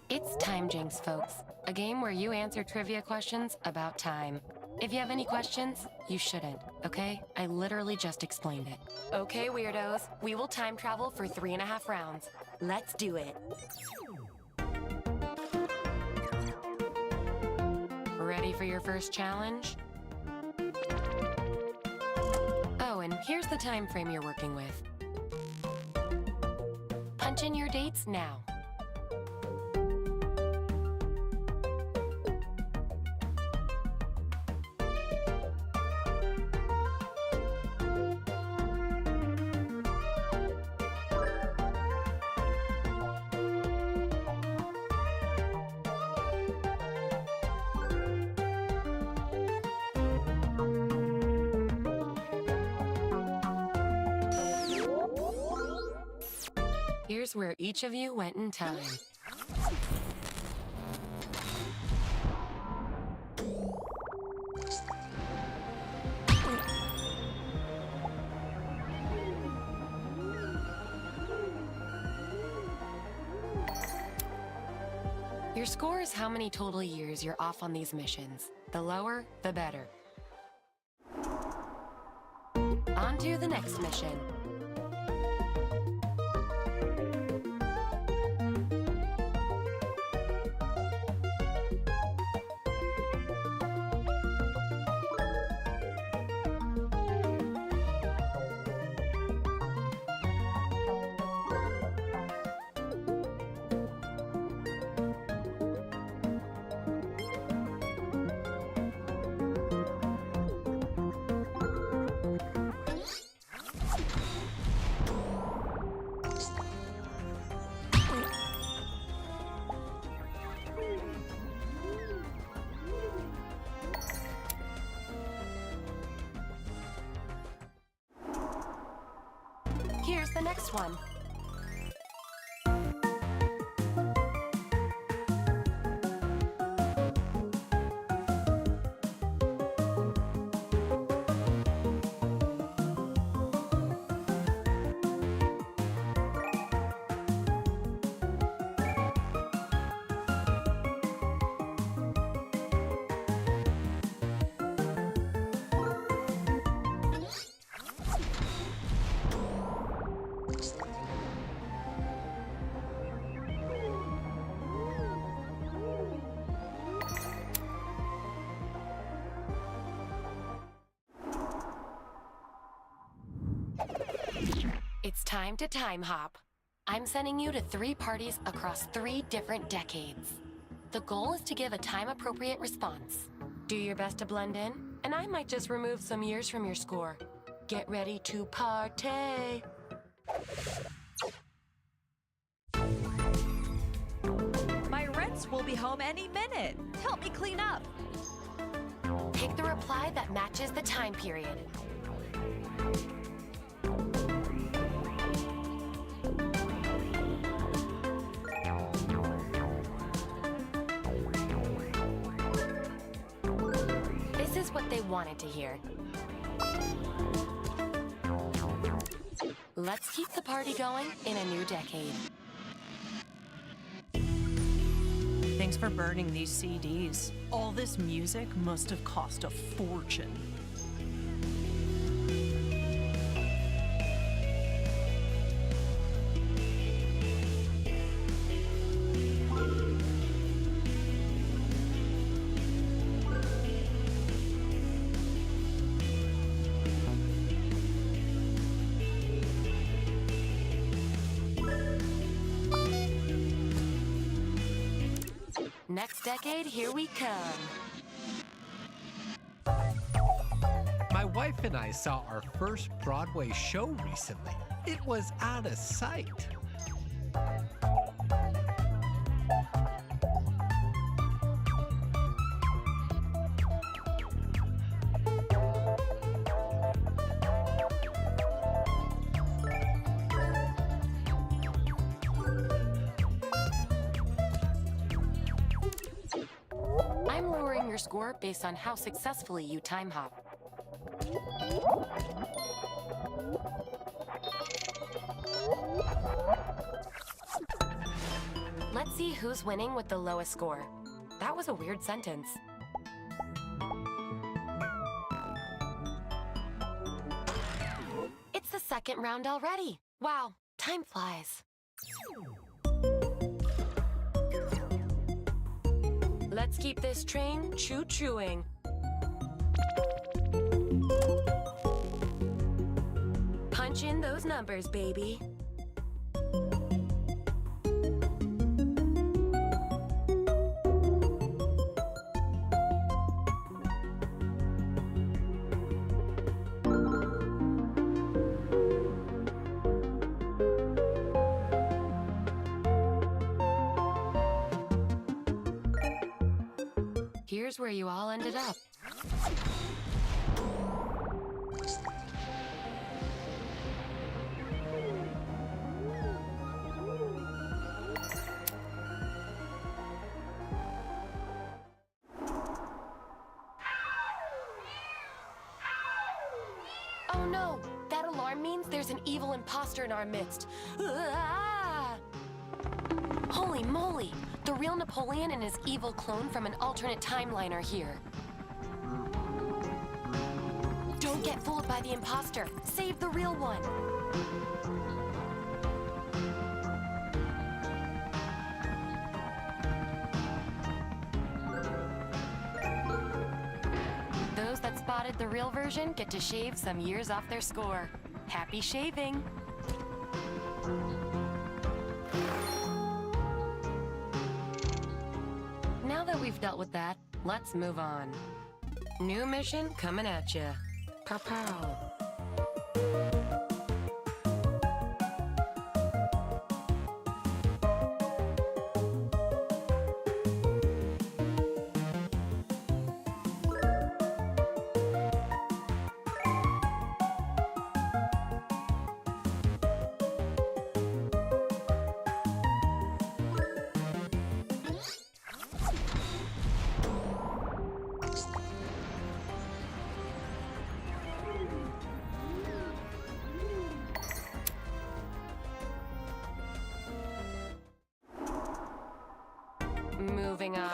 It's TimeJinx, folks, a game where you answer trivia questions about time. If you have any questions, you shouldn't, okay? I literally just explained it. Okay, weirdos, we will time travel for 3.5 rounds. Let's do it. Ready for your first challenge? Oh, and here's the time frame you're working with. Punch in your dates now. Here's where each of you went in time. Your score is how many total years you're off on these missions. The lower, the better. On to the next mission. Here's the next one. It's time to time hop. I'm sending you to 3 parties across 3 different decades. The goal is to give a time-appropriate response. Do your best to blend in, and I might just remove some years from your score. Get ready to party! My rents will be home any minute. Help me clean up. Pick the reply that matches the time period. This is what they wanted to hear. Let's keep the party going in a new decade. Thanks for burning these CDs. All this music must have cost a fortune. Next decade, here we come. My wife and I saw our first Broadway show recently. It was out of sight. I'm lowering your score based on how successfully you time hop. Let's see who's winning with the lowest score. That was a weird sentence. It's the second round already. Wow, time flies. Let's keep this train choo-chooing. Punch in those numbers, baby. here's where you all ended up. Oh no! That alarm means there's an evil imposter in our midst. Ah! Holy moly! The real Napoleon and his evil clone from an alternate timeline are here. Don't get fooled by the imposter. Save the real one. Those that spotted the real version get to shave some years off their score. Happy shaving! Now that we've dealt with that, let's move on. New mission coming at ya. Pow pow. Moving on.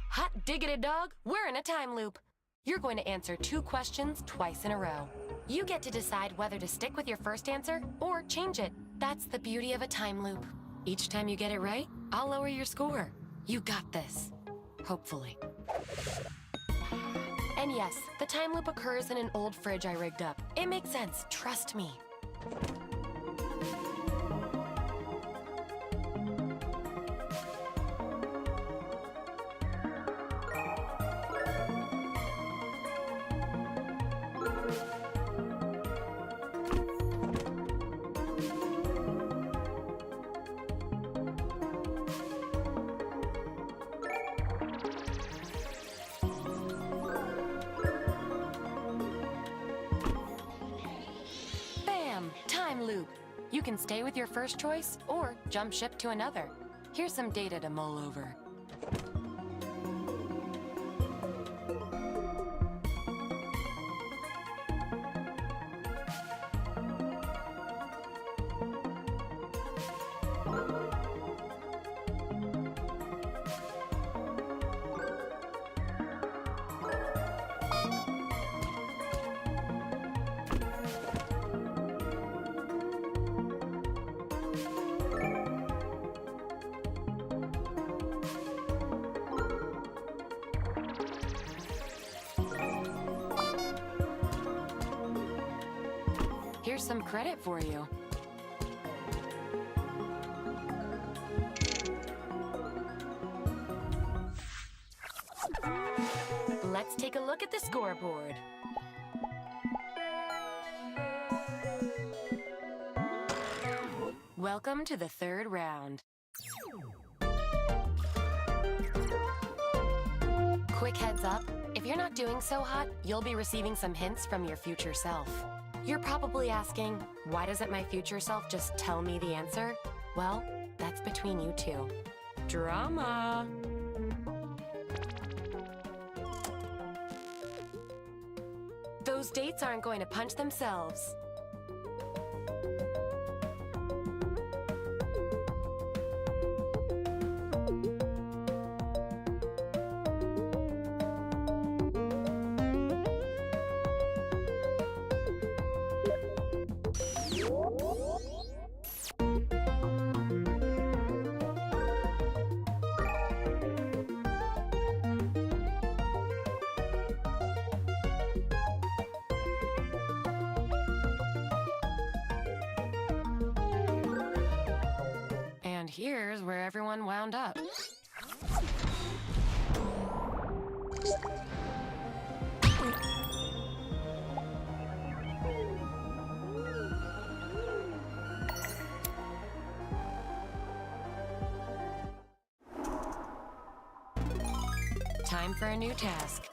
Hot diggity dog, we're in a time loop. You're going to answer 2 questions twice in a row. You get to decide whether to stick with your first answer or change it. That's the beauty of a time loop. Each time you get it right, I'll lower your score. You got this. Hopefully. And yes, the time loop occurs in an old fridge I rigged up. It makes sense, trust me. Time loop. You can stay with your first choice or jump ship to another. Here's some data to mull over. Here's some credit for you. Let's take a look at the scoreboard. Welcome to the 3rd round. Quick heads up, if you're not doing so hot, you'll be receiving some hints from your future self. You're probably asking, why doesn't my future self just tell me the answer? Well, that's between you two. Drama! Those dates aren't going to punch themselves. here's where everyone wound up. Time for a new task.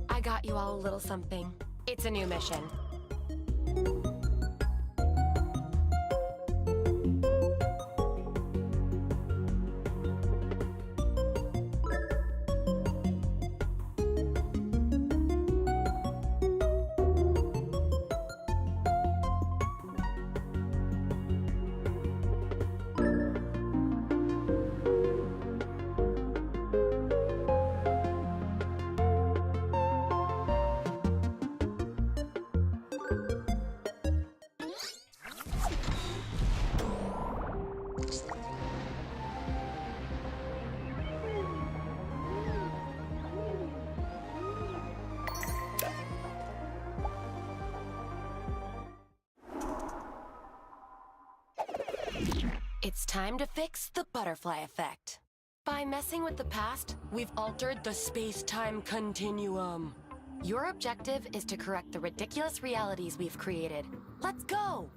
I got you all a little something. It's a new mission. It's time to fix the butterfly effect. By messing with the past, we've altered the space-time continuum. Your objective is to correct the ridiculous realities we've created. Let's go!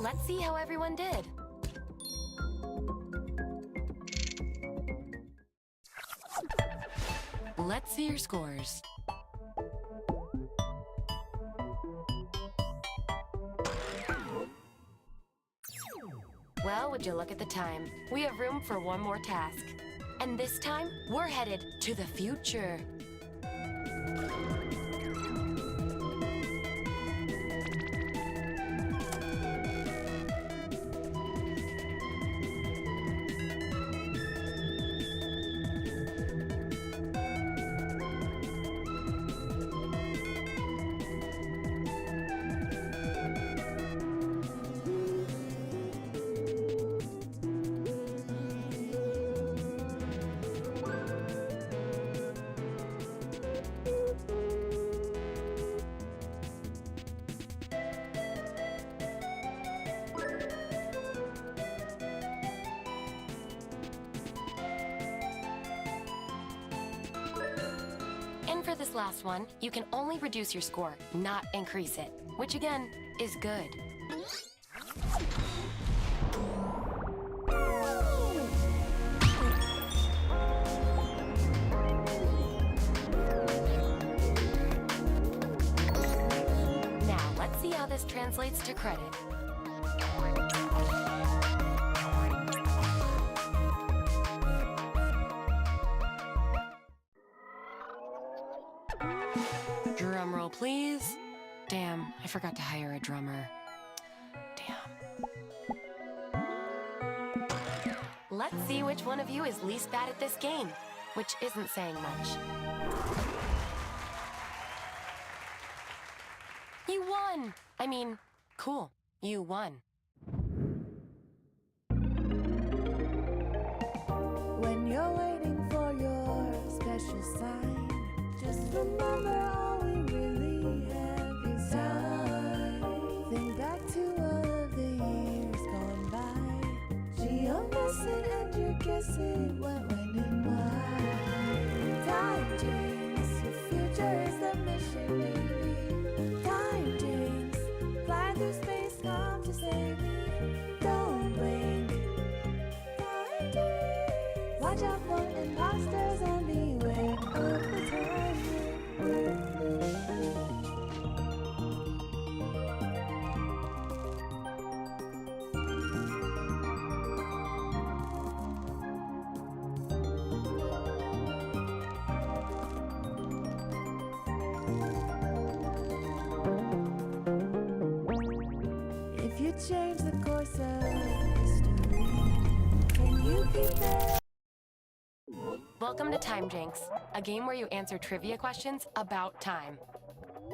Let's see how everyone did. Let's see your scores. Well, would you look at the time? We have room for one more task. And this time, we're headed to the future. And for this last one, you can only reduce your score, not increase it, which again, is good. Now, let's see how this translates to credit. Drum roll, please. Damn, I forgot to hire a drummer. Damn. Let's see which one of you is least bad at this game. which isn't saying much. You won! I mean, cool, you won. When you're waiting for your special sign, just remember all we really have is time. Think back to all of the years gone by. Gee, you're missing and you're guessing what, when, and why. TimeJinx, your future is the mission, baby. TimeJinx, fly through space, come to save me. Don't blink. TimeJinx, watch out for imposters and beware of the time. If you change the course of history, can you keep it? Welcome to TimeJinx, a game where you answer trivia questions about time.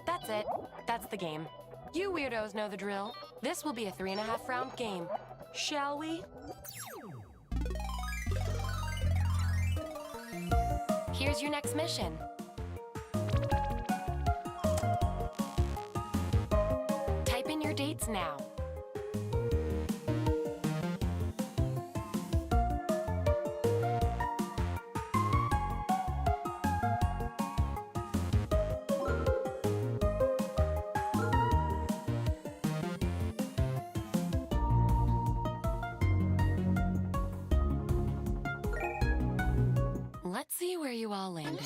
That's it. That's the game. You weirdos know the drill. This will be a 3.5 round game. Shall we? Here's your next mission. Type in your dates now. Let's see where you all landed.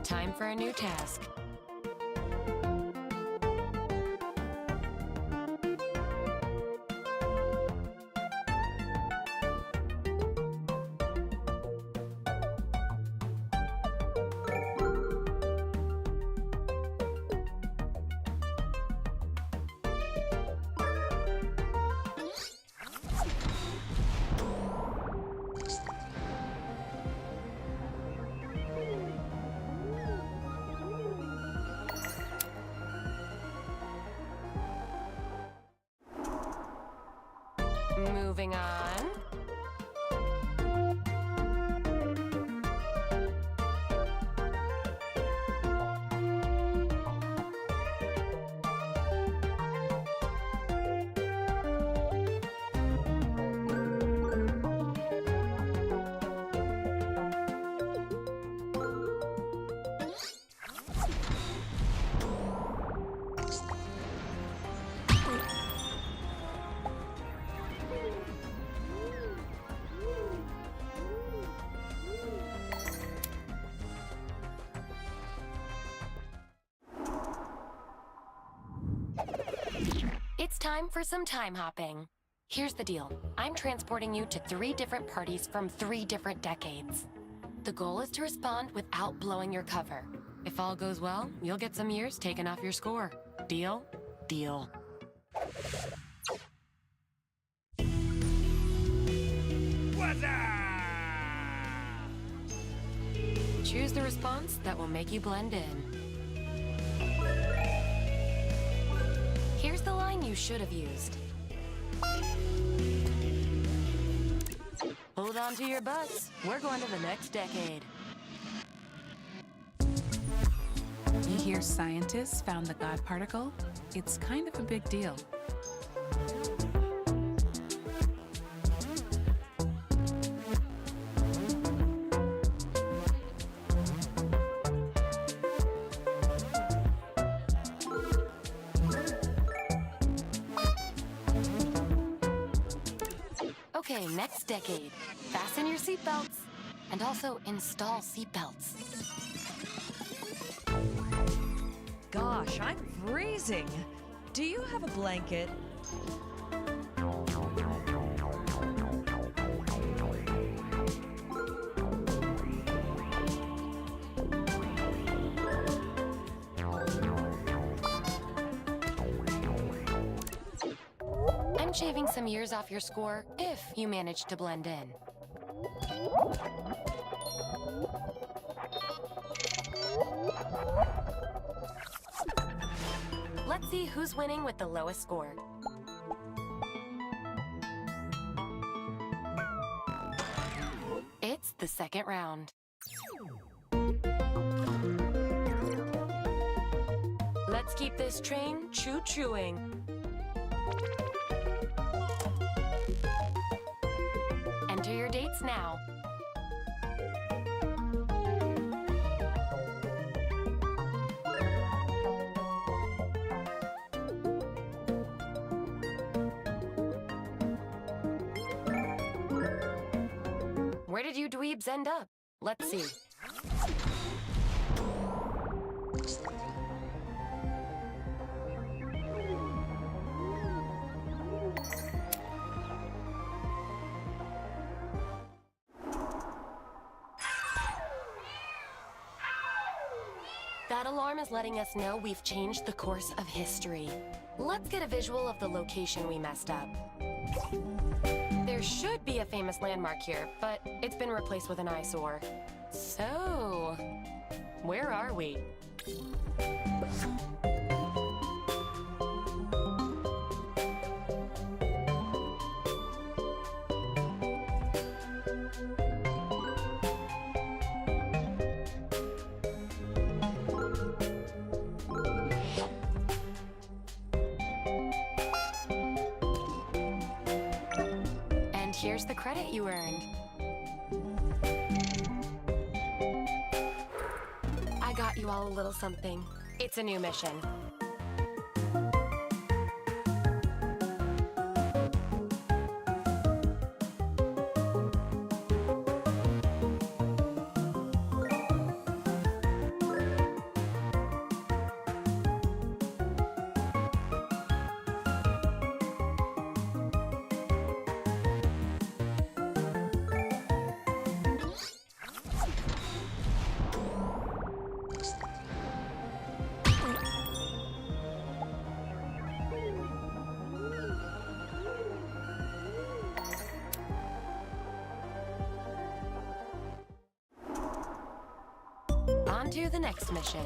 Time for a new task. Moving on. It's time for some time hopping. Here's the deal. I'm transporting you to 3 different parties from 3 different decades. The goal is to respond without blowing your cover. If all goes well, you'll get some years taken off your score. Deal? Deal. What's up? Choose the response that will make you blend in. Here's the line you should have used. Hold on to your butts. We're going to the next decade. You hear scientists found the God particle? It's kind of a big deal. Okay, next decade. Fasten your seatbelts. And also install seatbelts. Gosh, I'm freezing. Do you have a blanket? I'm shaving some years off your score if you manage to blend in. Let's see who's winning with the lowest score. It's the second round. Let's keep this train choo-chooing. Enter your dates now. Where did you dweebs end up? Let's see. That alarm is letting us know we've changed the course of history. Let's get a visual of the location we messed up. There should be a famous landmark here, but it's been replaced with an eyesore. So, where are we? Here's the credit you earned. I got you all a little something. It's a new mission. On to the next mission.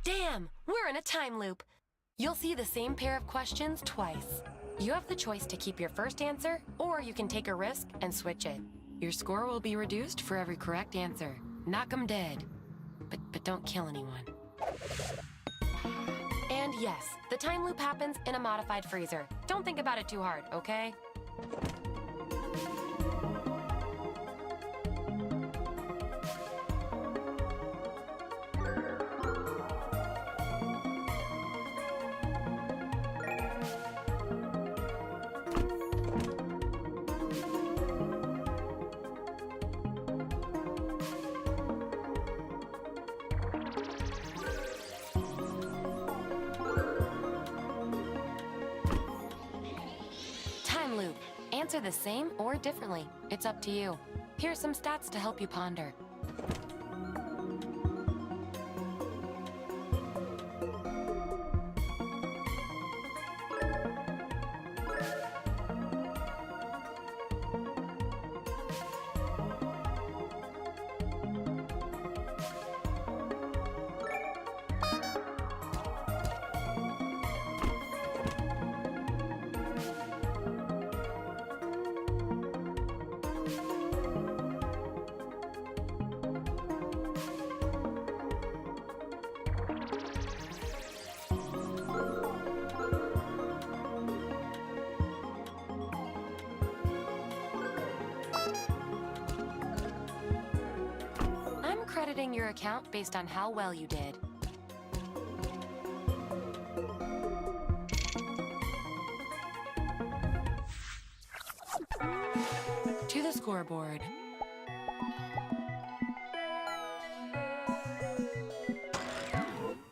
Damn, we're in a time loop. You'll see the same pair of questions twice. You have the choice to keep your first answer, or you can take a risk and switch it. Your score will be reduced for every correct answer. Knock 'em dead. But don't kill anyone. And yes, the time loop happens in a modified freezer. Don't think about it too hard, okay? Loop. Answer the same or differently. It's up to you. Here's some stats to help you ponder. crediting your account based on how well you did. To the scoreboard.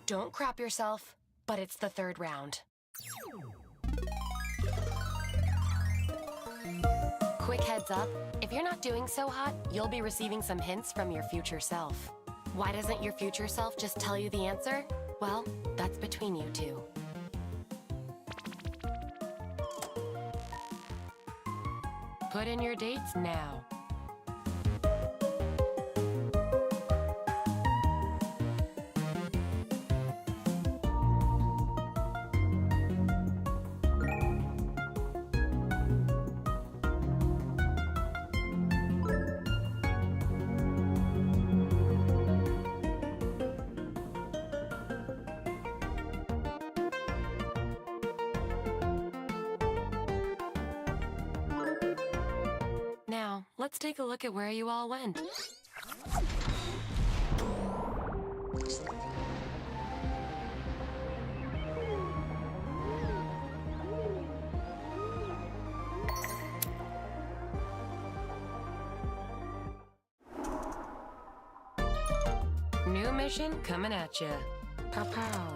Don't crap yourself, but it's the third round. Quick heads up, if you're not doing so hot, you'll be receiving some hints from your future self. Why doesn't your future self just tell you the answer? Well, that's between you two. Put in your dates now. Now, let's take a look at where you all went. New mission coming at ya. Pow pow.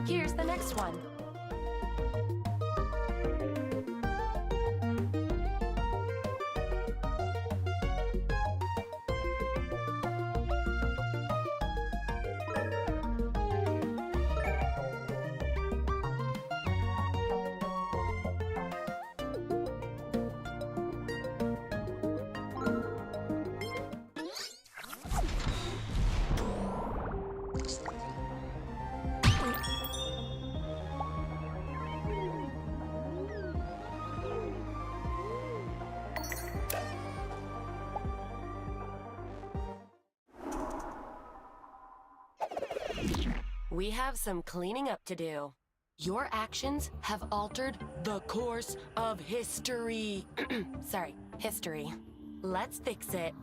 Here's the next one. We have some cleaning up to do. Your actions have altered the course of history. Sorry, history. Let's fix it.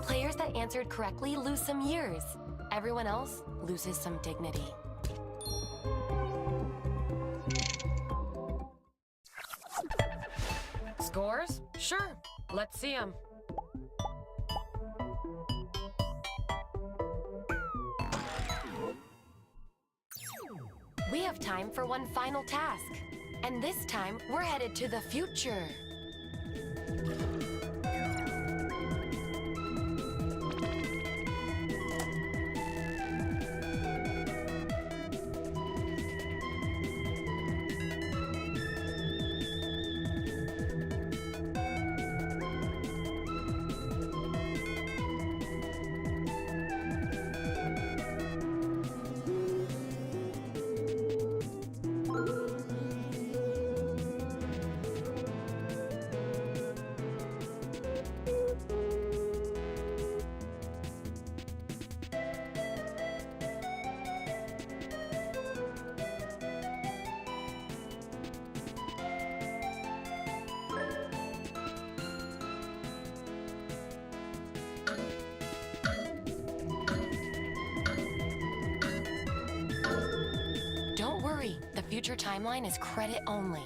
Players that answered correctly lose some years. Everyone else loses some dignity. Scores? Sure. Let's see them. We have time for one final task. And this time, we're headed to the future. hurry. The future timeline is credit only.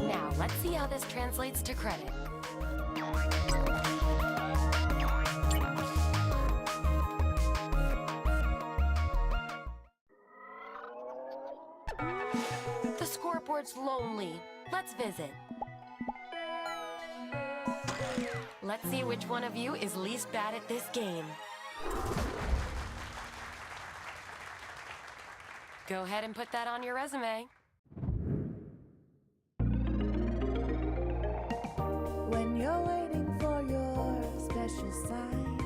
Now, let's see how this translates to credit. The scoreboard's lonely. Let's visit. Let's see which one of you is least bad at this game. Go ahead and put that on your resume. When you're waiting for your special sign,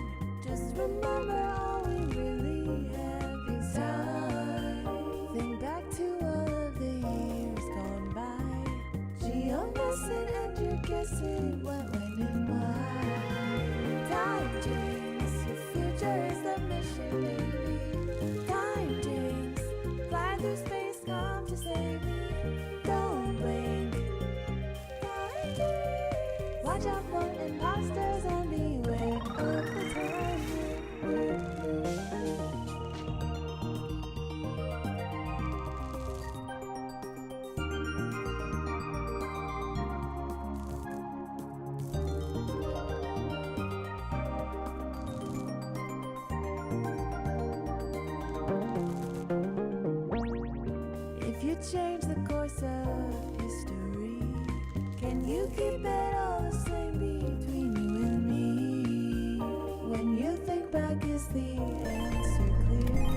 just remember all we really have is time. Think back to all of the years gone by. Gee, you're missing and you're guessing what, when, and why. TimeJinx, your future is the mission, baby. TimeJinx, fly through space, come to save me. Don't blink. TimeJinx, watch out for imposters and beware of the time. If you change the course of history, can you keep it all the same between you and me? When you think back, is the answer clear?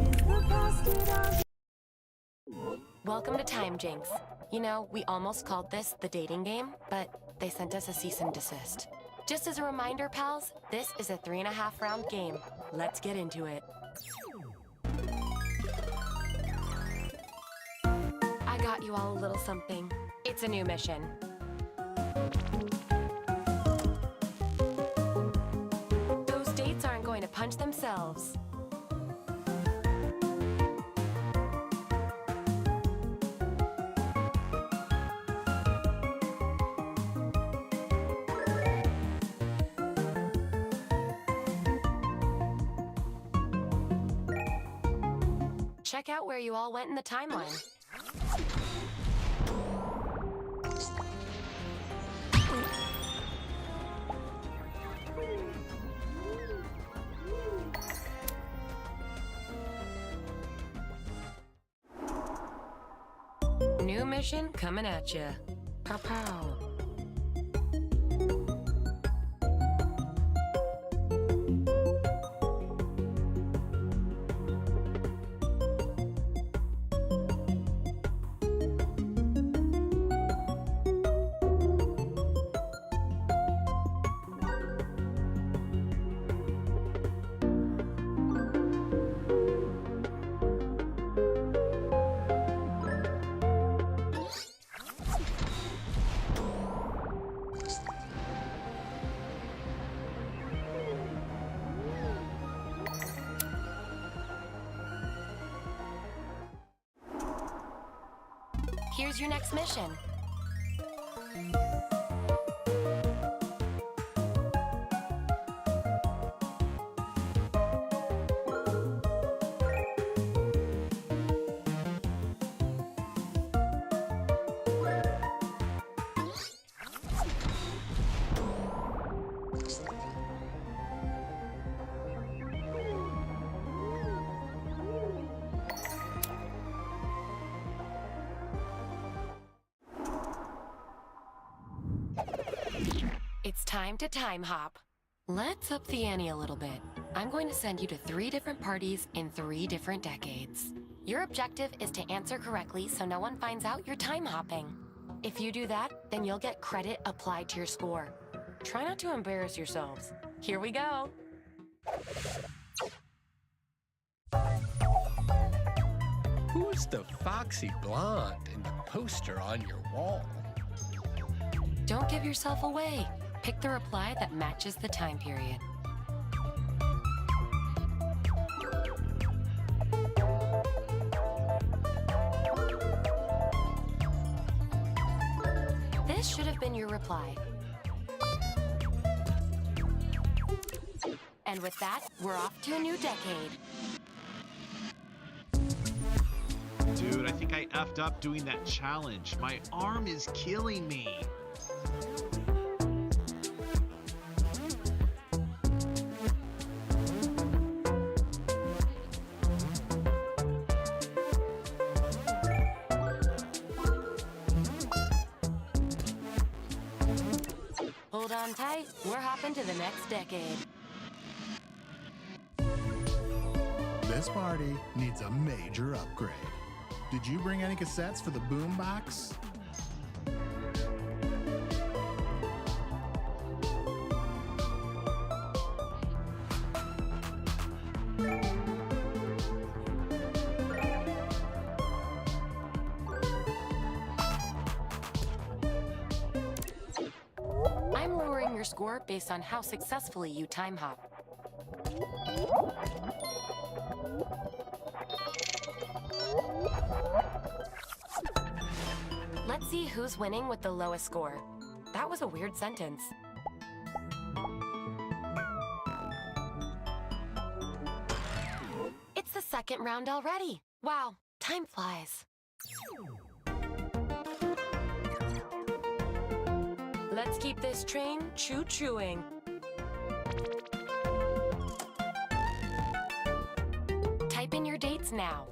Is the past it on? Welcome to TimeJinx. You know, we almost called this the dating game, but they sent us a cease and desist. Just as a reminder, pals, this is a 3.5 round game. Let's get into it. I got you all a little something. It's a new mission. Those dates aren't going to punch themselves. Check out where you all went in the timeline. New mission coming at ya. Pow pow. Here's your next mission. It's time to time hop. Let's up the ante a little bit. I'm going to send you to 3 different parties in 3 different decades. Your objective is to answer correctly so no one finds out you're time hopping. If you do that, then you'll get credit applied to your score. Try not to embarrass yourselves. Here we go. Who's the foxy blonde in the poster on your wall? Don't give yourself away. Pick the reply that matches the time period. This should have been your reply. And with that, we're off to a new decade. Dude, I think I effed up doing that challenge. My arm is killing me. Hold on tight, we're hopping to the next decade. This party needs a major upgrade. Did you bring any cassettes for the boombox? I'm lowering your score based on how successfully you time hop. Let's see who's winning with the lowest score. That was a weird sentence. It's the second round already. Wow, time flies. Let's keep this train choo-chooing. Type in your dates now.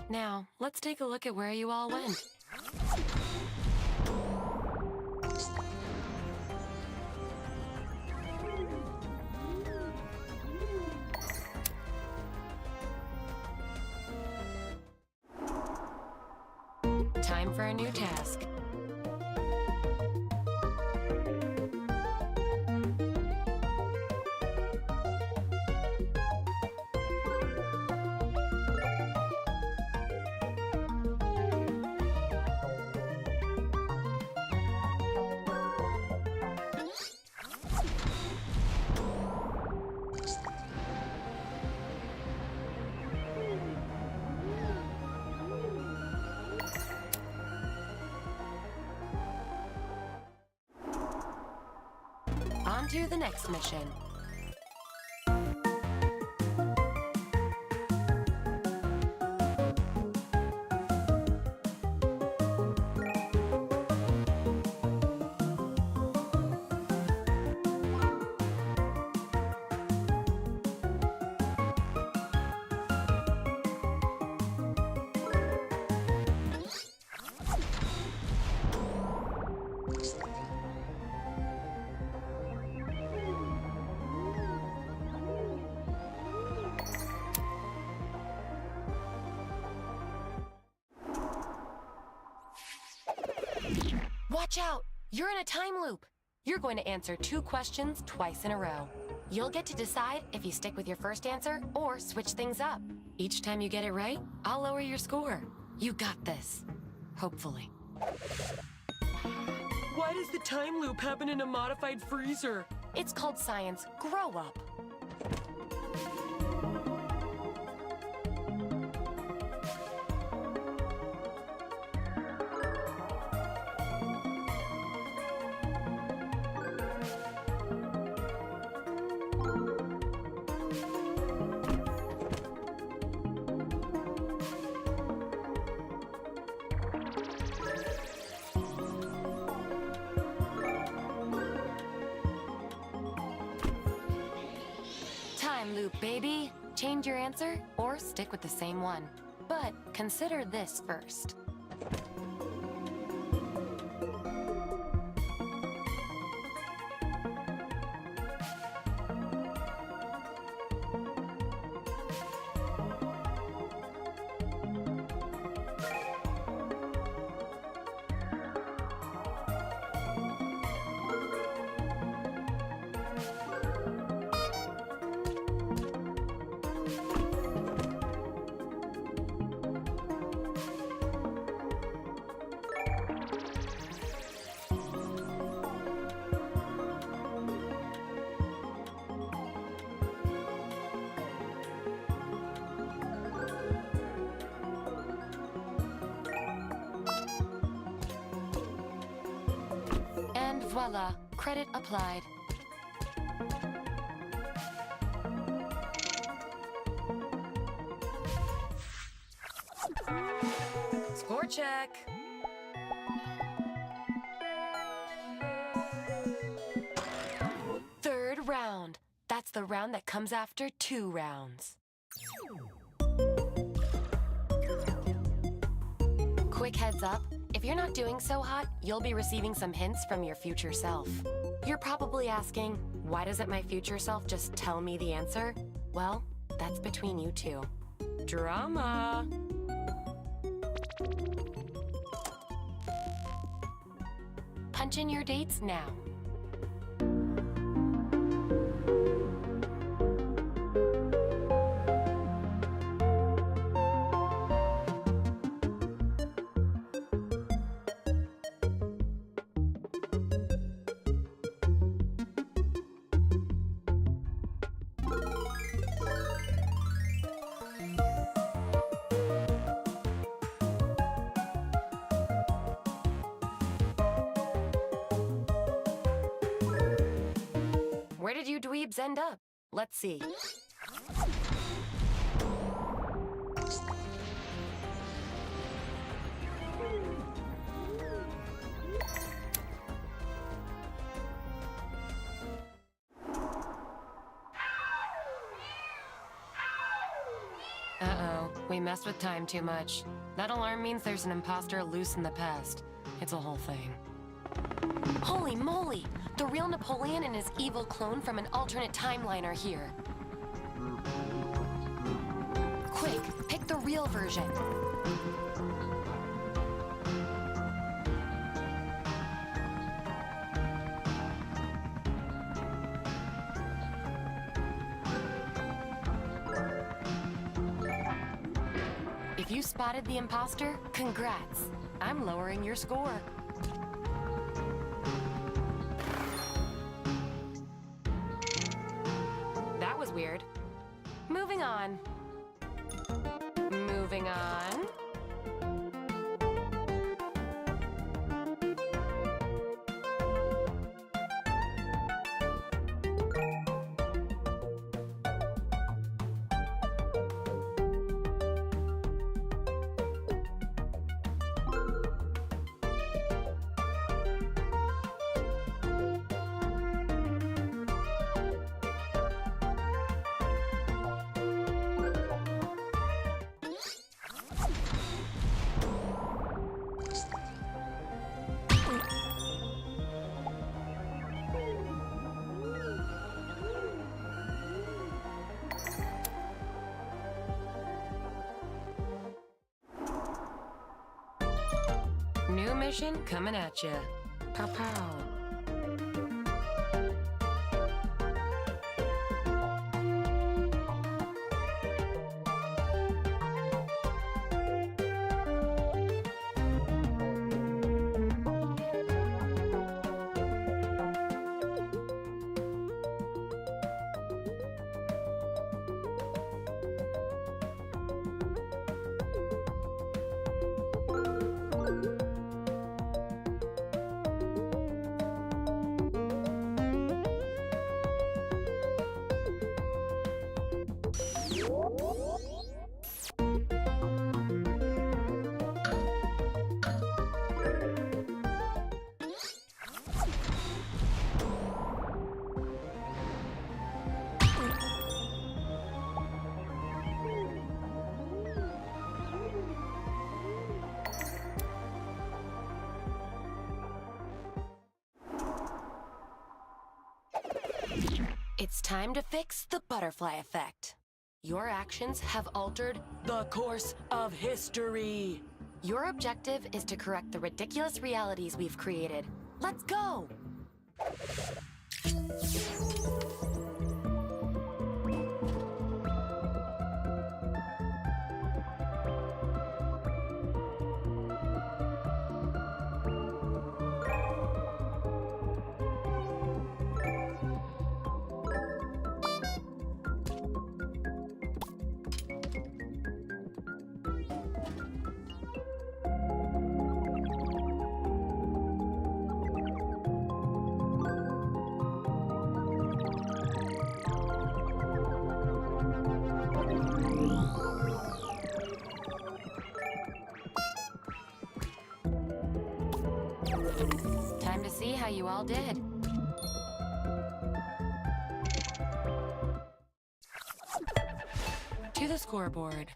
Now, let's take a look at where you all went. Time for a new task. On to the next mission. Watch out! You're in a time loop. You're going to answer 2 questions twice in a row. You'll get to decide if you stick with your first answer or switch things up. Each time you get it right, I'll lower your score. You got this. Hopefully. Why does the time loop happen in a modified freezer? It's called science. Grow up. Time loop, baby. Change your answer or stick with the same one. But consider this first. And voila, credit applied. Score check. Third round. That's the round that comes after 2 rounds. Quick heads up, if you're not doing so hot, you'll be receiving some hints from your future self. You're probably asking, why doesn't my future self just tell me the answer? Well, that's between you two. Drama! Punch in your dates now. Where did you dweebs end up? Let's see. Uh-oh, we messed with time too much. That alarm means there's an imposter loose in the past. It's a whole thing. Holy moly! The real Napoleon and his evil clone from an alternate timeline are here. Quick, pick the real version. If you spotted the imposter, congrats. I'm lowering your score. That was weird. Moving on. Moving on. New mission coming at ya. Pow pow. It's time to fix the butterfly effect. Your actions have altered the course of history. Your objective is to correct the ridiculous realities we've created. Let's go! how you all did. To the scoreboard.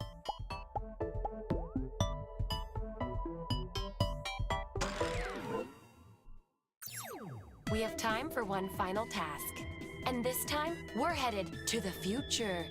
We have time for one final task. And this time, we're headed to the future.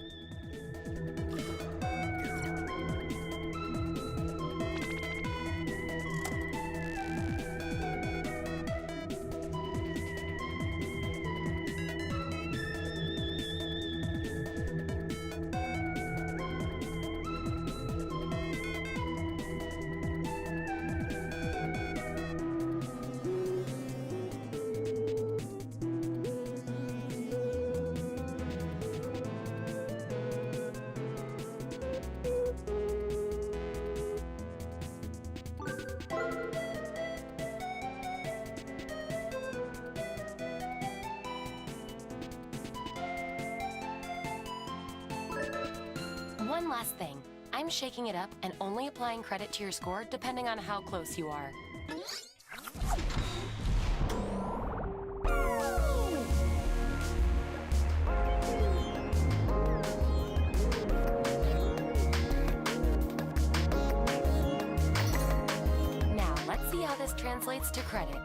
One last thing. I'm shaking it up and only applying credit to your score depending on how close you are. Now, let's see how this translates to credit.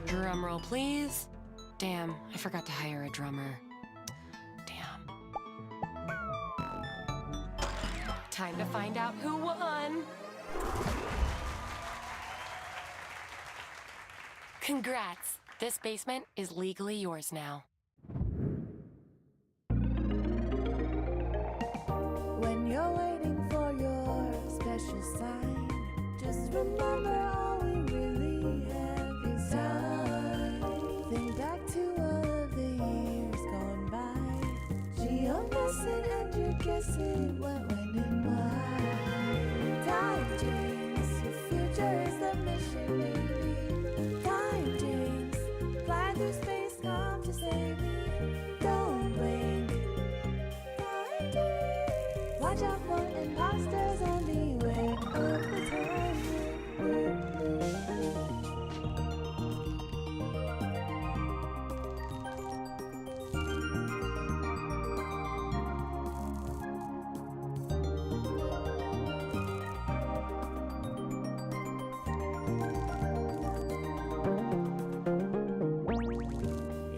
Drum roll, please. Damn, I forgot to hire a drummer. Damn. Time to find out who won. Congrats. This basement is legally yours now. When you're waiting for your special sign, just remember all we really have is time. Think back to all of the years gone by. Geoguessing and you're guessing what, when, and why. TimeJinx, your future is the mission, baby. TimeJinx, fly through space, come to save me. Don't blink. TimeJinx, watch out for imposters and beware of the time.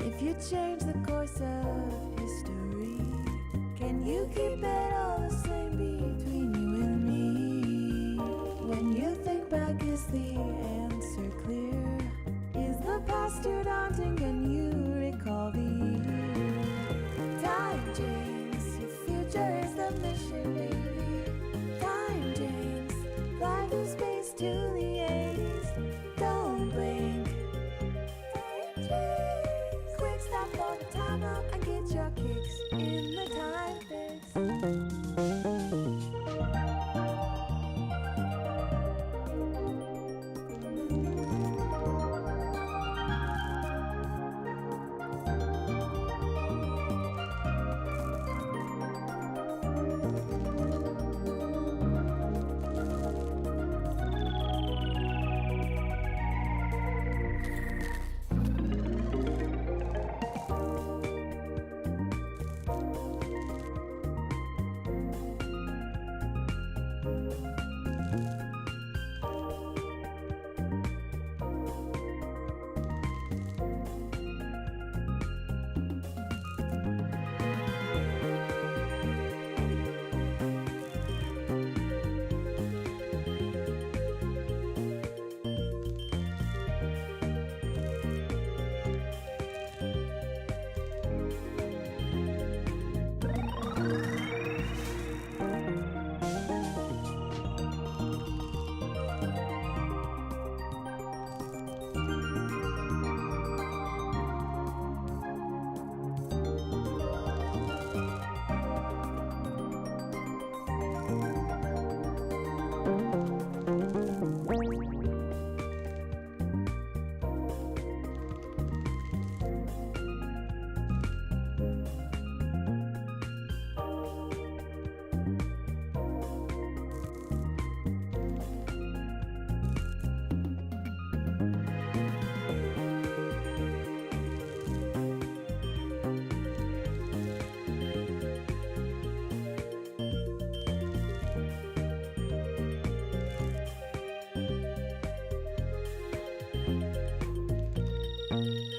If you change the course of history, can you keep it all the same between you and me? When you think back, is the answer clear? Is the past too daunting? Can you recall the year? TimeJinx, your future is the mission, baby. TimeJinx, fly through space to the 80s. Don't blink. TimeJinx, quick stop for the time up and get your kicks in the time fix. Bye.